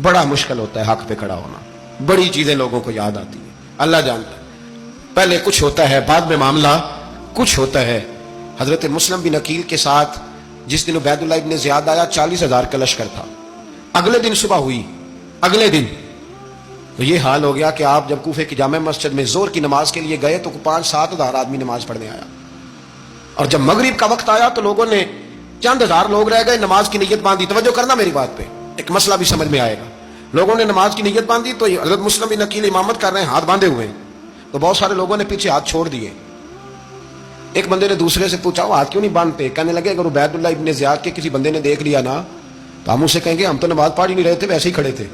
بڑا مشکل ہوتا ہے حق پہ کھڑا ہونا. بڑی چیزیں لوگوں کو یاد آتی ہیں, اللہ جانتا ہے. پہلے کچھ ہوتا ہے, بعد میں معاملہ کچھ ہوتا ہے. حضرت مسلم بن عقیل کے ساتھ جس دن عبید اللہ ابن زیاد آیا 40,000 کا لشکر تھا. اگلے دن صبح ہوئی, اگلے دن تو یہ حال ہو گیا کہ آپ جب کوفے کی جامع مسجد میں زور کی نماز کے لیے گئے تو 5-7 ہزار آدمی نماز پڑھنے آیا, اور جب مغرب کا وقت آیا تو لوگوں نے چند ہزار لوگ رہ گئے, نماز کی نیت باندھی. توجہ کرنا میری بات پہ, ایک مسئلہ بھی سمجھ میں آئے گا. لوگوں نے نماز کی نیت باندھی تو حضرت مسلم بن عقیل امامت کر رہے ہیں, ہاتھ باندھے ہوئے ہیں, تو بہت سارے لوگوں نے پیچھے ہاتھ چھوڑ دیے. ایک بندے نے دوسرے سے پوچھا وہ ہاتھ کیوں نہیں باندھتے؟ کہنے لگے اگر عبید اللہ ابن زیاد کے کسی بندے نے دیکھ لیا نا تو ہم اسے کہیں گے ہم تو نماز پڑھ ہی نہیں رہے تھے, ویسے ہی کھڑے تھے,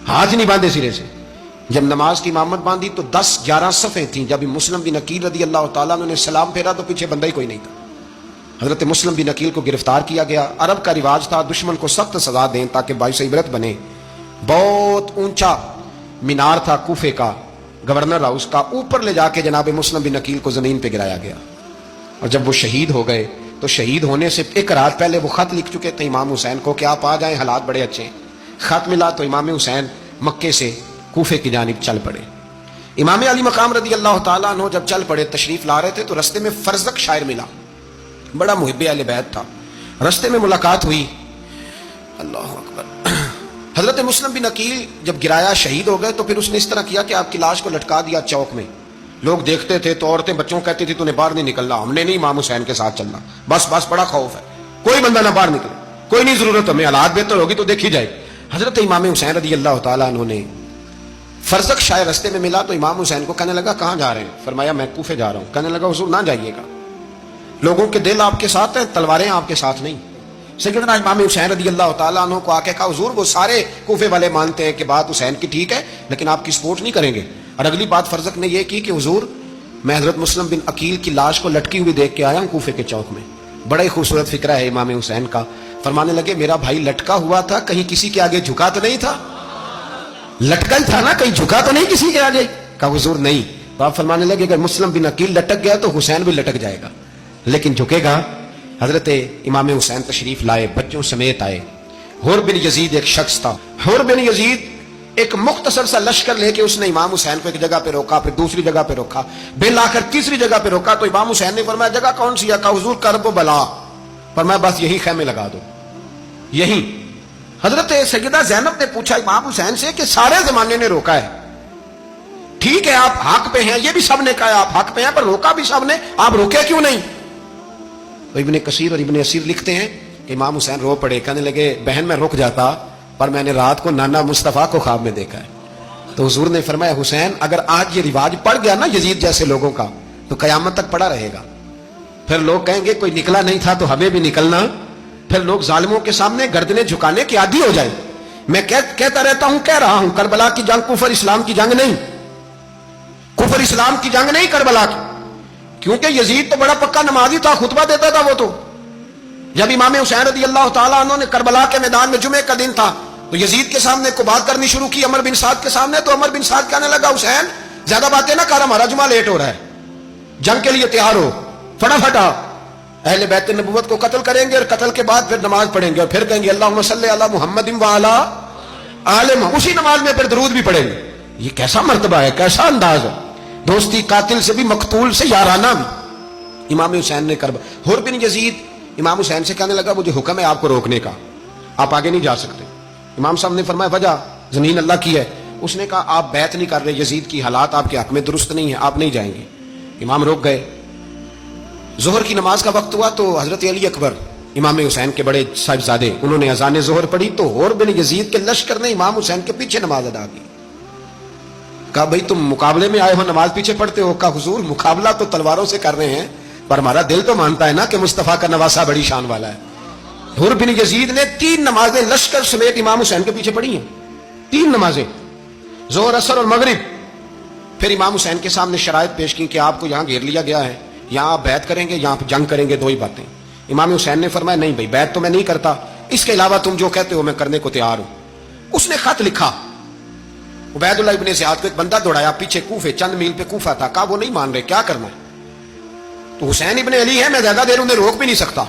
ہاتھ نہیں باندھے سرے سے. جب نماز کی امامت باندھی تو 10-11 صفیں تھیں. جب مسلم بن عقیل رضی اللہ تعالیٰ عنہ نے سلام پھیرا تو پیچھے بندہ ہی کوئی نہیں تھا. حضرت مسلم بن عقیل کو گرفتار کیا گیا. عرب کا رواج تھا دشمن کو سخت سزا دیں تاکہ باعث عبرت بنے. بہت اونچا مینار تھا کوفے کا, گورنر ہاؤس کا, اوپر لے جا کے جناب مسلم بن عقیل کو زمین پہ گرایا گیا. اور جب وہ شہید ہو گئے تو شہید ہونے سے ایک رات پہلے وہ خط لکھ چکے تھے امام حسین کو کہ آپ آ جائیں, حالات بڑے اچھے ہیں. خط ملا تو امام حسین مکے سے کوفے کی جانب چل پڑے. امام علی مقام رضی اللہ تعالیٰ عنہ جب چل پڑے, تشریف لا رہے تھے تو رستے میں فرزق شاعر ملا, بڑا محب اہل بیت تھا. رستے میں ملاقات ہوئی, اللہ اکبر. حضرت مسلم بن عقیل جب گرایا شہید ہو گئے تو پھر اس نے اس طرح کیا کہ آپ کی لاش کو لٹکا دیا چوک میں. لوگ دیکھتے تھے تو عورتیں بچوں کہتی تھی تو نے باہر نہیں نکلنا, ہم نے نہیں امام حسین کے ساتھ چلنا, بس بڑا خوف ہے, کوئی بندہ نہ باہر نکلے, کوئی نہیں ضرورت, ہمیں حالات بہتر ہوگی تو دیکھی جائے. حضرت امام حسین رضی اللہ تعالیٰ عنہ نے فرزق شاعر رستے میں ملا تو امام حسین کو کہنے لگا کہاں جا رہے ہیں؟ فرمایا میں کوفے جا رہا ہوں. کہنے لگا حضور نہ جائیے گا, لوگوں کے دل آپ کے ساتھ ہیں, تلواریں آپ کے ساتھ نہیں. سیدنا امام حسین رضی اللہ تعالیٰ عنہ کو آ کے کہا حضور وہ سارے کوفے والے مانتے ہیں کہ بات حسین کی ٹھیک ہے لیکن آپ کی سپورٹ نہیں کریں گے. اور اگلی بات فرزق نے یہ کی کہ حضور میں حضرت مسلم بن عقیل کی لاش کو لٹکی ہوئی دیکھ کے آیا ہوں کوفے کے چوک میں. بڑا ہی خوبصورت فکرہ ہے امام حسین کا. فرمانے لگے میرا بھائی لٹکا ہوا تھا, کہیں کسی کے آگے جھکا تو نہیں تھا؟ لٹکا ہی تھا نا, کہیں جھکا تو نہیں کسی کے آگے؟ کہا حضور نہیں. تو آپ فرمانے لگے اگر مسلم بن عقیل لٹک گیا تو حسین بھی لٹک جائے گا, لیکن جھکے گا. حضرت امام حسین تشریف لائے, بچوں سمیت آئے. حر بن یزید ایک شخص تھا. حر بن یزید ایک مختصر سا لشکر لے کے اس نے امام حسین کو ایک جگہ پہ روکا, پھر دوسری جگہ پہ روکا, بالآخر تیسری جگہ پہ روکا. تو امام حسین نے فرمایا جگہ کون سی ہے؟ کہا حضور کرب و بلا. فرمایا بس یہی خیمے لگا دو, یہی. حضرت سیدہ زینب نے پوچھا امام حسین سے کہ سارے زمانے نے روکا ہے, ٹھیک ہے آپ حق پہ ہیں, یہ بھی سب نے کہا آپ حق پہ ہیں, پر روکا بھی سب نے, آپ روکے کیوں نہیں؟ تو ابن کثیر اور ابن اسیر لکھتے ہیں کہ امام حسین رو پڑے, کہنے لگے بہن میں رک جاتا پر میں نے رات کو نانا مصطفیٰ کو خواب میں دیکھا ہے. تو حضور نے فرمایا حسین اگر آج یہ رواج پڑ گیا نا یزید جیسے لوگوں کا تو قیامت تک پڑا رہے گا. پھر لوگ کہیں گے کوئی نکلا نہیں تھا تو ہمیں بھی نکلنا, پھر لوگ ظالموں کے سامنے گردنیں جھکانے کے عادی ہو جائیں. میں کہتا رہتا ہوں, کہہ رہا ہوں, کربلا کی جنگ کفر اسلام کی جنگ نہیں, کفر اسلام کی جنگ نہیں کربلا کی. کیونکہ یزید تو بڑا پکا نمازی تھا, خطبہ دیتا تھا. وہ تو جب امام حسین رضی اللہ تعالیٰ عنہ نے کربلا کے میدان میں جمعے کا دن تھا تو یزید کے سامنے کو بات کرنی شروع کی عمر بن سعد کے سامنے. تو عمر بن سعد کہنے لگا حسین زیادہ باتیں نہ کر, ہمارا جمعہ لیٹ ہو رہا ہے, جنگ کے لیے تیار ہو, فٹافٹ آ. اہل بیت نبوت کو قتل کریں گے اور قتل کے بعد پھر نماز پڑھیں گے اور پھر کہیں گے اللہم صلی علی محمد وعلی آل محمد, اسی نماز میں پھر درود بھی پڑھیں گے. یہ کیسا مرتبہ ہے, کیسا انداز ہے, دوستی قاتل سے بھی مقتول سے یارانہ بھی. امام حسین نے حر بن یزید امام حسین سے کہنے لگا مجھے حکم ہے آپ کو روکنے کا, آپ آگے نہیں جا سکتے. امام صاحب نے فرمایا وجہ زمین اللہ کی ہے. اس نے کہا آپ بیعت نہیں کر رہے, یزید کی حالات آپ کے حق میں درست نہیں ہے, آپ نہیں جائیں گے. امام روک گئے. ظہر کی نماز کا وقت ہوا تو حضرت علی اکبر امام حسین کے بڑے صاحبزادے, انہوں نے اذان ظہر پڑھی تو حر بن یزید کے لشکر نے امام حسین کے پیچھے نماز ادا کی. کہا بھئی تم مقابلے میں آئے ہو, نماز پیچھے پڑھتے ہو؟ کہا حضور مقابلہ تو تلواروں سے کر رہے ہیں پر ہمارا دل تو مانتا ہے نا کہ مصطفیٰ کا نواسہ بڑی شان والا ہے. حر بن یزید نے 3 نمازیں لشکر سمیت امام حسین کے پیچھے پڑھی ہیں, 3 نمازیں, ظہر اثر اور مغرب. پھر امام حسین کے سامنے شرائط پیش کی کہ آپ کو یہاں گھیر لیا گیا ہے, یہاں آپ بیعت کریں گے, یہاں جنگ کریں گے, 2 ہی باتیں. امام حسین نے فرمایا نہیں بھائی بیعت تو میں نہیں کرتا, اس کے علاوہ تم جو کہتے ہو میں کرنے کو تیار ہوں. اس نے خط لکھا, عبید اللہ ابن زیاد کو ایک بندہ دوڑایا پیچھے, کوفے چند میل پہ کوفہ تھا. کہا وہ نہیں مان رہے, کیا کرنا ہے؟ تو حسین ابن علی ہے, میں زیادہ دیر انہیں روک بھی نہیں سکتا.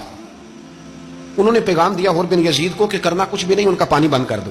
انہوں نے پیغام دیا حر بن یزید کو کہ کرنا کچھ بھی نہیں, ان کا پانی بند کر دو.